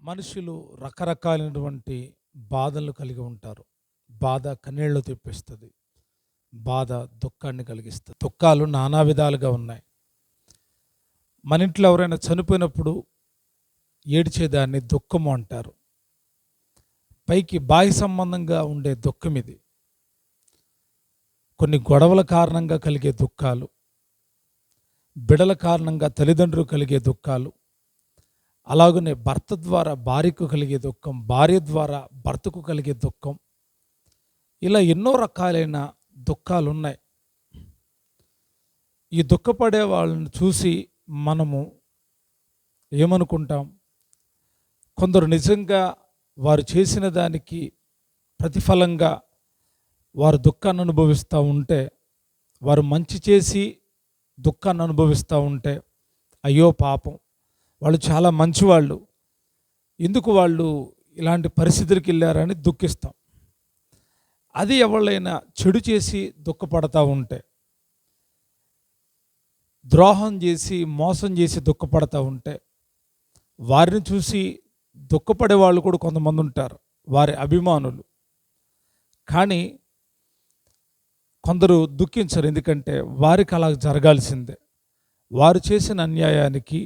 మనుషులు రకరకాలైనటువంటి బాధలు కలిగి ఉంటారు. బాధ కన్నీళ్లు తెప్పిస్తుంది. బాధ దుఃఖాన్ని కలిగిస్తుంది. దుఃఖాలు నానా విధాలుగా ఉన్నాయి. మన ఇంట్లో ఎవరైనా చనిపోయినప్పుడు ఏడ్చేదాన్ని దుఃఖము అంటారు. పైకి బాహ్య సంబంధంగా ఉండే దుఃఖం ఇది. కొన్ని గొడవల కారణంగా కలిగే దుఃఖాలు, బిడల కారణంగా తల్లిదండ్రులు కలిగే దుఃఖాలు, అలాగనే భర్త ద్వారా భార్యకు కలిగే దుఃఖం, భార్య ద్వారా భర్తకు కలిగే దుఃఖం, ఇలా ఎన్నో రకాలైన దుఃఖాలు ఉన్నాయి. ఈ దుఃఖపడే వాళ్ళని చూసి మనము ఏమనుకుంటాం? కొందరు నిజంగా వారు చేసిన దానికి ప్రతిఫలంగా వారు దుఃఖాన్ని అనుభవిస్తూ ఉంటే, వారు మంచి చేసి దుఃఖాన్ని అనుభవిస్తూ ఉంటే, అయ్యో పాపం, వాళ్ళు చాలా మంచివాళ్ళు, ఎందుకు వాళ్ళు ఇలాంటి పరిస్థితులకు వెళ్ళారని దుఃఖిస్తాం. అది ఎవరైనా చెడు చేసి దుఃఖపడతా ఉంటే, ద్రోహం చేసి మోసం చేసి దుఃఖపడతా ఉంటే, వారిని చూసి దుఃఖపడే వాళ్ళు కూడా కొంతమంది ఉంటారు, వారి అభిమానులు. కానీ కొందరు దుఃఖించరు, ఎందుకంటే వారికి అలా జరగాల్సిందే. వారు చేసిన అన్యాయానికి,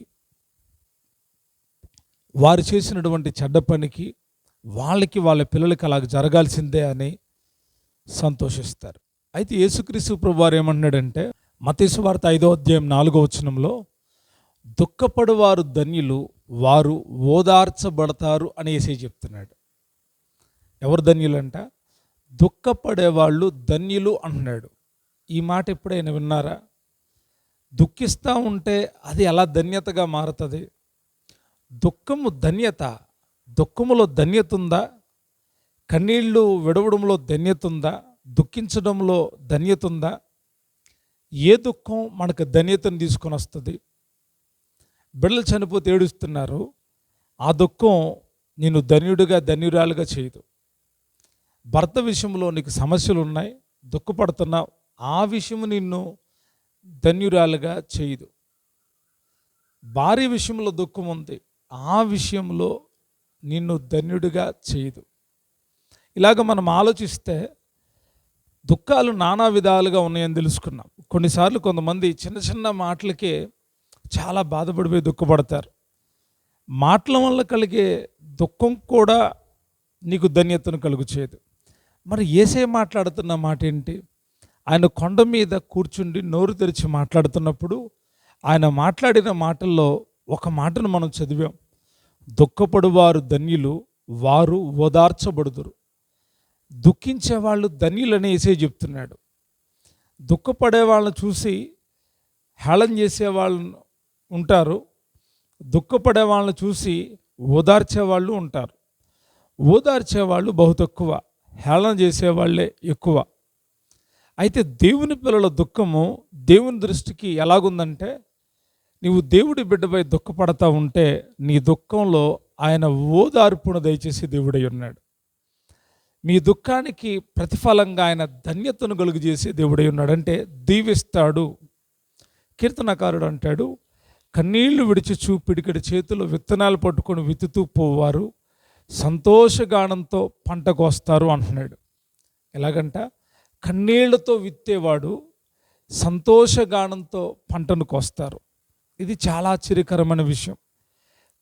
వారు చేసినటువంటి చెడ్డ పనికి వాళ్ళకి వాళ్ళ పిల్లలకి అలా జరగాల్సిందే అని సంతోషిస్తారు. అయితే యేసుక్రీస్తు ప్రభువారు ఏమంటున్నాడంటే, మత్తయి సువార్త 5వ అధ్యాయం 4వ వచనంలో, దుఃఖపడువారు ధన్యులు, వారు ఓదార్చబడతారు అని యేసయ్య చెప్తున్నాడు. ఎవరు ధన్యులంట? దుఃఖపడేవాళ్ళు ధన్యులు అంటున్నాడు. ఈ మాట ఎప్పుడైనా విన్నారా? దుఃఖిస్తూ ఉంటే అది ఎలా ధన్యతగా మారుతుంది? దుఃఖము ధన్యత. దుఃఖములో ధన్యత ఉందా? కన్నీళ్ళు విడవడంలో ధన్యత ఉందా? దుఃఖించడంలో ధన్యత ఉందా? ఏ దుఃఖం మనకు ధన్యతను తీసుకొని వస్తుంది? బిడ్డలు చనిపోతే ఏడుస్తున్నారు, ఆ దుఃఖం నిన్ను ధన్యుడిగా ధన్యురాలుగా చేయదు. భర్త విషయంలో నీకు సమస్యలు ఉన్నాయి, దుఃఖపడుతున్నావు, ఆ విషయం నిన్ను ధన్యురాలుగా చేయదు. భార్య విషయంలో దుఃఖం ఉంది, ఆ విషయంలో నిన్ను ధన్యుడిగా చేయదు. ఇలాగ మనం ఆలోచిస్తే దుఃఖాలు నానా విధాలుగా ఉన్నాయని తెలుసుకున్నాం. కొన్నిసార్లు కొంతమంది చిన్న చిన్న మాటలకే చాలా బాధపడిపోయి దుఃఖపడతారు. మాటల వల్ల కలిగే దుఃఖం కూడా నీకు ధన్యతను కలుగు చేయదు. మరి యేసయ్య మాట్లాడుతున్న మాట ఏంటి? ఆయన కొండ మీద కూర్చుండి నోరు తెరిచి మాట్లాడుతున్నప్పుడు ఆయన మాట్లాడిన మాటల్లో ఒక మాటను మనం చదివాం. దుఃఖపడువారు ధన్యులు, వారు ఓదార్చబడుదురు. దుఃఖించేవాళ్ళు ధన్యులని యేసయ్య చెప్తున్నాడు. దుఃఖపడే వాళ్ళని చూసి హేళన చేసేవాళ్ళు ఉంటారు, దుఃఖపడే వాళ్ళని చూసి ఓదార్చేవాళ్ళు ఉంటారు. ఓదార్చేవాళ్ళు బహు తక్కువ, హేళన చేసేవాళ్ళే ఎక్కువ. అయితే దేవుని పిల్లల దుఃఖము దేవుని దృష్టికి ఎలాగుందంటే, నీవు దేవుడి బిడ్డపై దుఃఖపడతా ఉంటే నీ దుఃఖంలో ఆయన ఓదార్పును దయచేసి దేవుడై ఉన్నాడు. మీ దుఃఖానికి ప్రతిఫలంగా ఆయన ధన్యతను కలుగజేసి దేవుడై ఉన్నాడు, అంటే దీవిస్తాడు. కీర్తనకారుడు అంటాడు, కన్నీళ్లు విడిచి చూపిడికడి చేతులు విత్తనాలు పట్టుకొని విత్తుతూ పోవారు సంతోషగానంతో పంట కోస్తారు అంటున్నాడు. ఎలాగంట? కన్నీళ్లతో విత్తేవాడు సంతోషగానంతో పంటను కోస్తారు. ఇది చాలా ఆశ్చర్యకరమైన విషయం.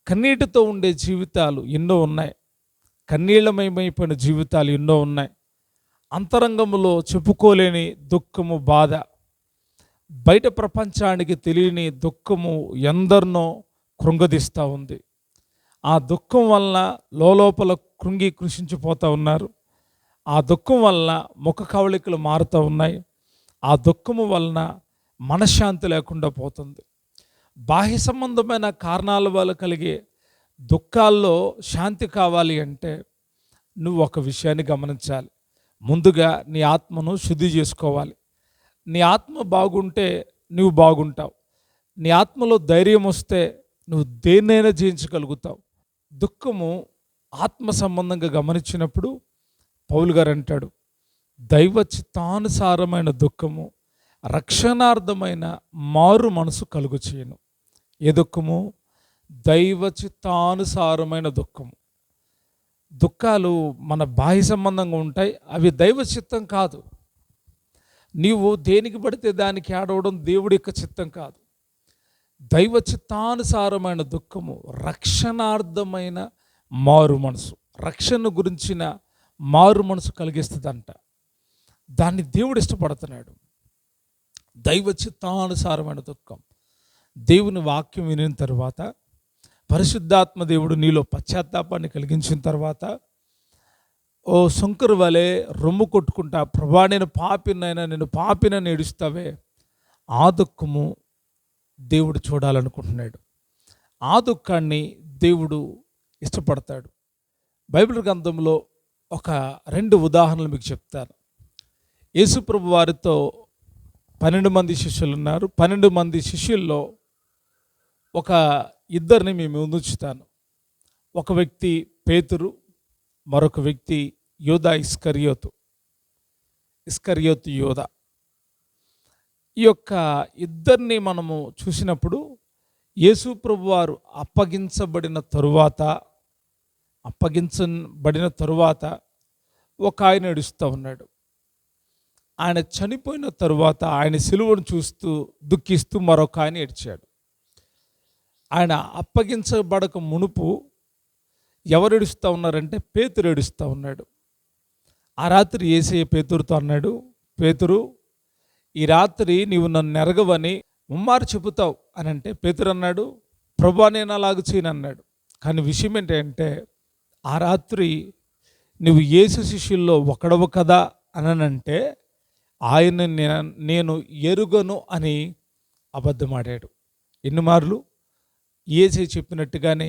కన్నీటితో ఉండే జీవితాలు ఎన్నో ఉన్నాయి, కన్నీళ్లమయమైపోయిన జీవితాలు ఎన్నో ఉన్నాయి. అంతరంగములో చెప్పుకోలేని దుఃఖము, బాధ, బయట ప్రపంచానికి తెలియని దుఃఖము ఎందరినో కృంగదీస్తూ ఉంది. ఆ దుఃఖం వలన లోపల కృంగి కృషించిపోతూ ఉన్నారు. ఆ దుఃఖం వలన ముఖ కవళికలు మారుతూ ఉన్నాయి. ఆ దుఃఖము వలన మనశ్శాంతి లేకుండా పోతుంది. బాహ్య సంబంధమైన కారణాల వల్ల కలిగే దుఃఖాల్లో శాంతి కావాలి అంటే నువ్వు ఒక విషయాన్ని గమనించాలి. ముందుగా నీ ఆత్మను శుద్ధి చేసుకోవాలి. నీ ఆత్మ బాగుంటే నువ్వు బాగుంటావు. నీ ఆత్మలో ధైర్యం వస్తే నువ్వు దేన్నైనా జయించగలుగుతావు. దుఃఖము ఆత్మ సంబంధంగా గమనించినప్పుడు పౌలు గారు అంటాడు, దైవ చిత్తానుసారమైన దుఃఖము రక్షణార్థమైన మారు మనసు కలుగు చేయను. ఏ దుఃఖము? దైవ చిత్తానుసారమైన దుఃఖము. దుఃఖాలు మన బాహ్య సంబంధంగా ఉంటాయి, అవి దైవ చిత్తం కాదు. నీవు దేనికి పడితే దానికి ఏడవడం దేవుడి యొక్క చిత్తం కాదు. దైవ చిత్తానుసారమైన దుఃఖము రక్షణార్థమైన మారు మనసు, రక్షణ గురించిన మారు మనసు కలిగిస్తుందంట. దాన్ని దేవుడు ఇష్టపడుతున్నాడు. దైవ చిత్తానుసారమైన దుఃఖం. దేవుని వాక్యం వినిన తర్వాత, పరిశుద్ధాత్మ దేవుడు నీలో పశ్చాత్తాపాన్ని కలిగించిన తర్వాత, ఓ శంకరు వలె రొమ్ము కొట్టుకుంటా, ప్రభా నేను పాపినైనా, నేను పాపినని ఏడుస్తావే, ఆ దుఃఖము దేవుడు చూడాలనుకుంటున్నాడు. ఆ దుఃఖాన్ని దేవుడు ఇష్టపడతాడు. బైబిల్ గ్రంథంలో ఒక 2 ఉదాహరణలు మీకు చెప్తాను. యేసుప్రభు వారితో 12 మంది శిష్యులు ఉన్నారు. 12 మంది శిష్యుల్లో ఒక ఇద్దరిని మేము ముందుంచుతాను. ఒక వ్యక్తి పేతురు, మరొక వ్యక్తి యోధా ఇస్కరియోతు యోధా. ఈ యొక్క ఇద్దరిని మనము చూసినప్పుడు యేసు ప్రభువారు అప్పగించబడిన తరువాత ఒక ఆయన ఏడుస్తూ ఉన్నాడు. ఆయన చనిపోయిన తరువాత ఆయన సిలువను చూస్తూ దుఃఖిస్తూ మరొక ఆయన ఏడ్చాడు. ఆయన అప్పగించబడక మునుపు ఎవరు ఏడుస్తూ ఉన్నారంటే పేతురు ఏడుస్తూ ఉన్నాడు. ఆ రాత్రి యేసయ్య పేతురుతో అన్నాడు, పేతురు, ఈ రాత్రి నీవు నన్ను ఎరగవని ముమ్మారు చెబుతావు అని అంటే, పేతురు అన్నాడు, ప్రభువా నేను అలాగ చేయను అన్నాడు. కానీ విషయం ఏంటంటే, ఆ రాత్రి నువ్వు యేసు శిష్యుల్లో ఒకడవు కదా అనంటే ఆయన నేను ఎరుగను అని అబద్ధమాడాడు. ఎన్ని మార్లు? యేసే చెప్పినట్టుగానే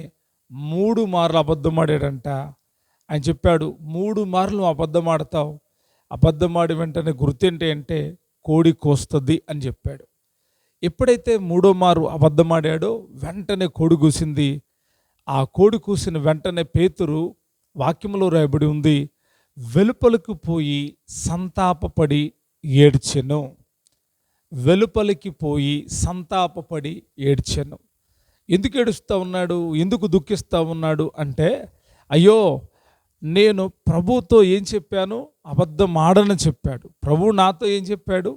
3 మార్లు అబద్ధమాడాడంట. ఆయన చెప్పాడు, 3 మార్లు అబద్ధమాడతావు, అబద్ధమాడి వెంటనే గుర్తేంటి అంటే కోడి కోస్తుంది అని చెప్పాడు. ఎప్పుడైతే 3వ మారు అబద్ధమాడాడో వెంటనే కోడి కూసింది. ఆ కోడి కూసిన వెంటనే పేతురు, వాక్యంలో రాయబడి ఉంది, వెలుపలికి పోయి సంతాపపడి ఏడ్చెను. వెలుపలికి పోయి సంతాపపడి ఏడ్చెను. ఎందుకు ఏడుస్తూ ఉన్నాడు, ఎందుకు దుఃఖిస్తూ ఉన్నాడు అంటే, అయ్యో నేను ప్రభుతో ఏం చెప్పాను, అబద్ధం ఆడని చెప్పాడు. ప్రభువు నాతో ఏం చెప్పాడు,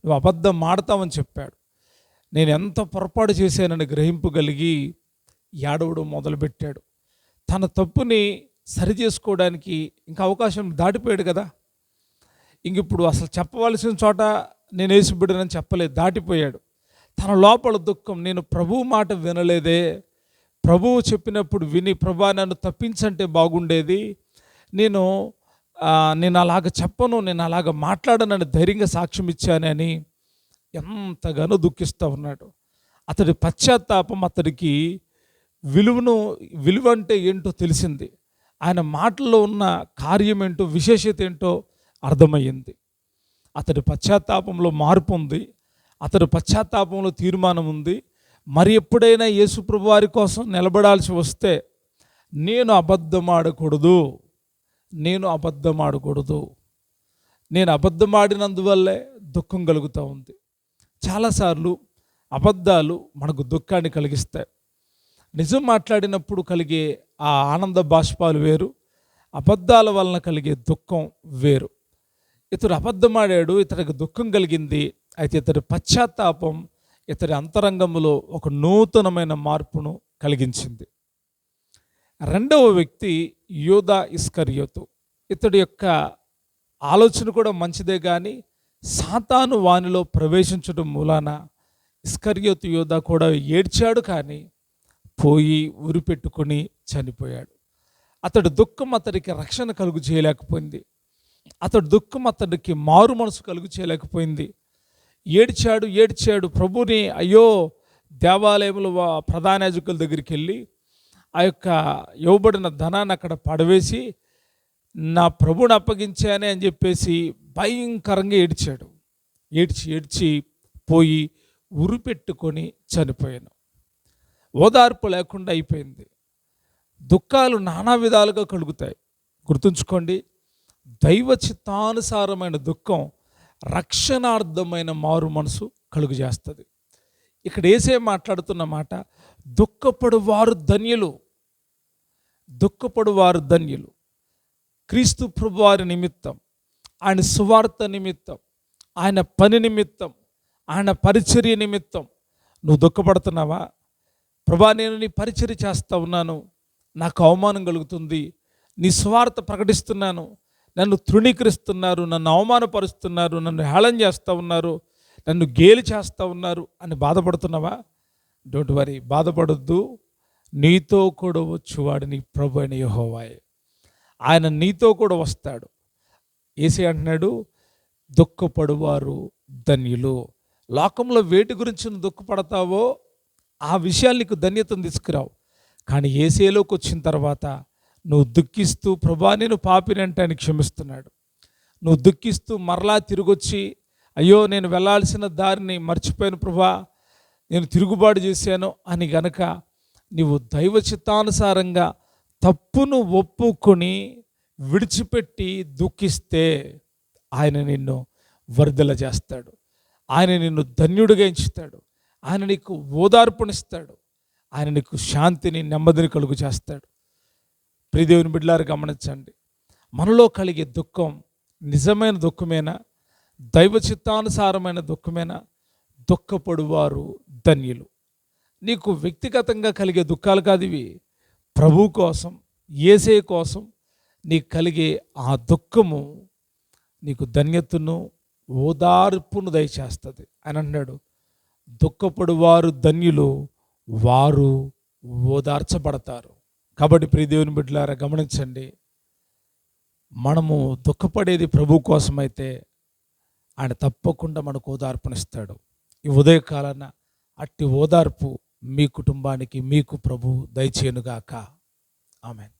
నువ్వు అబద్ధం ఆడతావని చెప్పాడు. నేను ఎంత పొరపాటు చేశానని గ్రహింపగలిగి ఏడవడం మొదలుపెట్టాడు. తన తప్పుని సరి చేసుకోవడానికి ఇంకా అవకాశం దాటిపోయాడు కదా. ఇప్పుడు అసలు చెప్పవలసిన చోట నేను యేసు బిడ్డనని చెప్పలేదు, దాటిపోయాడు. తన లోపల దుఃఖం, నేను ప్రభువు మాట వినలేదే, ప్రభువు చెప్పినప్పుడు విని ప్రభా నన్ను తప్పించంటే బాగుండేది, నేను అలాగ చెప్పను, నేను అలాగ మాట్లాడనని ధైర్యంగా సాక్ష్యం ఇచ్చానని ఎంతగానో దుఃఖిస్తూ ఉన్నాడు. అతడి పశ్చాత్తాపం అతడికి విలువ అంటే ఏంటో తెలిసింది. ఆయన మాటల్లో ఉన్న కార్యం ఏంటో, విశేషత ఏంటో అర్థమయ్యింది. అతడి పశ్చాత్తాపంలో మార్పు ఉంది, అతడి పశ్చాత్తాపంలో తీర్మానం ఉంది. మరి ఎప్పుడైనా యేసుప్రభు వారి కోసం నిలబడాల్సి వస్తే నేను అబద్ధమాడకూడదు, నేను అబద్ధమాడినందువల్లే దుఃఖం కలుగుతూ ఉంది. చాలాసార్లు అబద్ధాలు మనకు దుఃఖాన్ని కలిగిస్తాయి. నిజం మాట్లాడినప్పుడు కలిగే ఆ ఆనంద బాష్పాలు వేరు, అబద్ధాల వలన కలిగే దుఃఖం వేరు. ఇతడు అబద్ధమాడాడు, ఇతడికి దుఃఖం కలిగింది. అయితే ఇతడి పశ్చాత్తాపం ఇతడి అంతరంగంలో ఒక నూతనమైన మార్పును కలిగించింది. రెండవ వ్యక్తి యోధా ఇస్కరియోతు. ఇతడి యొక్క ఆలోచన కూడా మంచిదే, కానీ సాతాను వానిలో ప్రవేశించడం మూలాన ఇస్కరియోతు యోధా కూడా ఏడ్చాడు, కానీ పోయి ఉరిపెట్టుకొని చనిపోయాడు. అతడి దుఃఖం అతడికి రక్షణ కలుగు చేయలేకపోయింది. అతడి దుఃఖం అతడికి మారు మనసు కలుగు చేయలేకపోయింది. ఏడ్చాడు ప్రభుని. అయ్యో, దేవాలయంలో ప్రధాన యాజకుల దగ్గరికి వెళ్ళి ఆ యొక్క ఇవ్వబడిన ధనాన్ని అక్కడ పడవేసి నా ప్రభుని అప్పగించానే అని చెప్పేసి భయంకరంగా ఏడ్చాడు. ఏడ్చి పోయి ఉరిపెట్టుకొని చనిపోయాను. ఓదార్పు లేకుండా అయిపోయింది. దుఃఖాలు నానా విధాలుగా కలుగుతాయి. గుర్తుంచుకోండి, దైవ చిత్తానుసారమైన దుఃఖం రక్షణార్థమైన మారు మనసు కలుగు చేస్తుంది. ఇక్కడ యేసే మాట్లాడుతున్న మాట, దుఃఖపడువారు ధన్యులు. దుఃఖపడువారు ధన్యులు. క్రీస్తు ప్రభువారి నిమిత్తం, ఆయన సువార్త నిమిత్తం, ఆయన పని నిమిత్తం, ఆయన పరిచర్య నిమిత్తం నువ్వు దుఃఖపడుతున్నావా? ప్రభా, నేను నీ పరిచర్య చేస్తూ ఉన్నాను, నాకు అవమానం కలుగుతుంది, నీ సువార్త ప్రకటిస్తున్నాను, నన్ను తృణీకరిస్తున్నారు, నన్ను అవమానపరుస్తున్నారు, నన్ను హేళన చేస్తూ ఉన్నారు, నన్ను గేలి చేస్తూ ఉన్నారు అని బాధపడుతున్నావా? Don't worry, బాధపడొద్దు. నీతో కూడా వచ్చువాడు నీ ప్రభు అయిన యెహోవాయే. ఆయన నీతో కూడా వస్తాడు. యేసయ్య అంటున్నాడు, దుఃఖపడువారు ధన్యులు. లోకంలో వేటి గురించి నువ్వు దుఃఖపడతావో ఆ విషయాలు నీకు ధన్యతను తీసుకురావు. కానీ యేసయ్యలోకి వచ్చిన తర్వాత నువ్వు దుఃఖిస్తూ, ప్రభా నేను పాపిని అంటే ఆయన క్షమిస్తున్నాడు. నువ్వు దుఃఖిస్తూ మరలా తిరిగొచ్చి, అయ్యో నేను వెళ్ళాల్సిన దారిని మర్చిపోయాను ప్రభా, నేను తిరుగుబాటు చేశాను అని గనక నీవు దైవ చిత్తానుసారంగా తప్పును ఒప్పుకొని విడిచిపెట్టి దుఃఖిస్తే ఆయన నిన్ను వర్ధల చేస్తాడు. ఆయన నిన్ను ధన్యుడిగా ఎంచుతాడు. ఆయన నీకు ఓదార్పునిస్తాడు. ఆయన నీకు శాంతిని, నెమ్మదిని కలుగు చేస్తాడు. ప్రియదేవుని బిడ్డలారా గమనించండి, మనలో కలిగే దుఃఖం నిజమైన దుఃఖమేనా? దైవ చిత్తానుసారమైన దుఃఖమేనా? దుఃఖపడువారు ధన్యులు. నీకు వ్యక్తిగతంగా కలిగే దుఃఖాలు కాదు ఇవి. ప్రభు కోసం, యేసయ్య కోసం నీకు కలిగే ఆ దుఃఖము నీకు ధన్యతను, ఓదార్పును దయచేస్తుంది. ఆయన అంటున్నాడు, దుఃఖపడువారు ధన్యులు, వారు ఓదార్చబడతారు. కాబట్టి ప్రియదేవుని బిడ్డలారా గమనించండి, మనము దుఃఖపడేది ప్రభు కోసమైతే ఆయన తప్పకుండా మనకు ఓదార్పునిస్తాడు. ఈ ఉదయకాలాన అట్టి ఓదార్పు మీ కుటుంబానికి, మీకు ప్రభు దయచేయునుగాక. ఆమేన్.